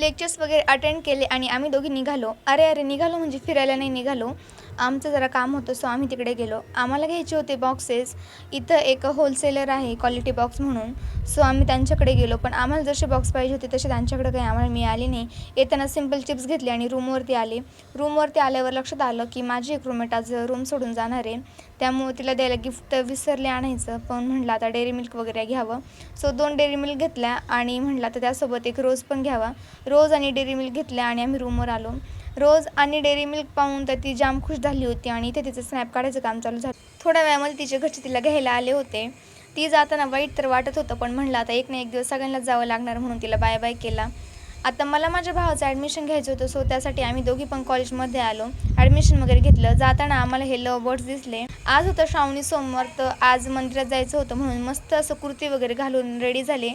Lectures वगैरे attend केले आणि आम्ही दोघी निघालो. अरे निघालो म्हणजे फिरायला नाही निघालो. आमचं जरा काम होतं सो आम्ही तिकडे गेलो. आम्हाला घ्यायचे होते बॉक्सेस. इथं एक होलसेलर आहे क्वालिटी बॉक्स म्हणून. सो आम्ही त्यांच्याकडे गेलो. पण आम्हाला जसे बॉक्स पाहिजे होते तसे त्यांच्याकडे काही आम्हाला मिळाले नाही. येताना सिम्पल चिप्स घेतले आणि रूमवरती आले. रूमवरती आल्यावर लक्षात आलं की माझी एक रूममेट आज रूम सोडून जाणार आहे. त्यामुळे तिला द्यायला गिफ्ट विसरले आणायचं. पण म्हटलं आता डेअरी मिल्क वगैरे घ्यावं. सो 2 डेअरी मिल्क घेतल्या आणि म्हटलं आता त्यासोबत एक रोज पण घ्यावा. रोज आणि डेअरी मिल्क घेतल्या आणि आम्ही रूमवर आलो. रोज आणि डेअरी मिल्क पाहून तर ती जाम खुश झाली होती आणि इथे तिचं स्नॅप काढायचं काम चालू झालं. थोड्या वेळामध्ये तिचे घरचे तिला घ्यायला आले होते. ती जाताना वाईट तर वाटत होतं, पण म्हटलं आता एक ना एक दिवस सगळ्यांनाच जावं लागणार म्हणून तिला बाय बाय केला. आता मला माझ्या भावाचं ॲडमिशन घ्यायचं होतं. सो त्यासाठी आम्ही दोघी पण कॉलेजमध्ये आलो. ॲडमिशन वगैरे घेतलं. जाताना आम्हाला हे लव्ह बर्ड्स दिसले. आज होतं श्रावणी सोमवार, तर आज मंदिरात जायचं होतं म्हणून मस्त असं कुर्ती वगैरे घालून रेडी झाले.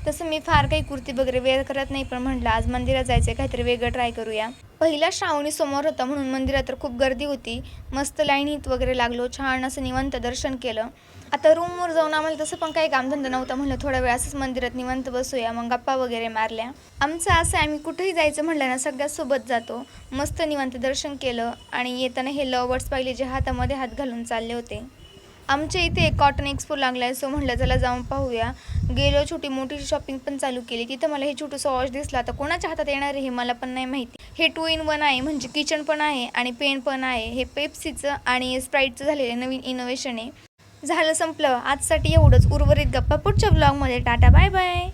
तसं मी फार काही कुर्ती वगैरे वेअर करत नाही, पण म्हटलं आज मंदिरात जायचं आहे, काहीतरी वेगळं ट्राय करूया. पहिला श्रावणी सोमवार होता म्हणून मंदिरात तर खूप गर्दी होती. मस्त लाईनीत वगैरे लागलो. छान असं निवांत दर्शन केलं. आता रूमवर जाऊन आम्हाला तसं पण काही कामधंदा नव्हता. म्हणलं थोडा वेळ असंच मंदिरात निवांत बसूया. मग गप्पा वगैरे मारल्या. आमचं असं आहे, आम्ही कुठेही जायचं म्हटलं ना सगळ्यात सोबत जातो. मस्त निवांत दर्शन केलं आणि येताना हे लव्ह बर्ड्स पाहिले जे हातामध्ये हात घालून चालले होते. आमच्या इथे एक कॉटन एक्सपो लागला आहे. सो म्हटलं चला जाऊन पाहूया. गेलो. छोटी मोठी शॉपिंग पण चालू केली. तिथं मला हे छोटंसं वॉच दिसलं. आता कोणाच्या हातात येणार आहे हे मला पण नाही माहिती. हे 2 in 1 आहे, म्हणजे किचन पण आहे आणि पेन पण आहे. हे पेप्सीचं आणि स्प्राईटचं झालेलं नवीन इनोव्हेशन आहे. झालं संपलं. आजसाठी एवढंच. उर्वरित गप्पा पुढच्या ब्लॉगमध्ये. Tata bye bye.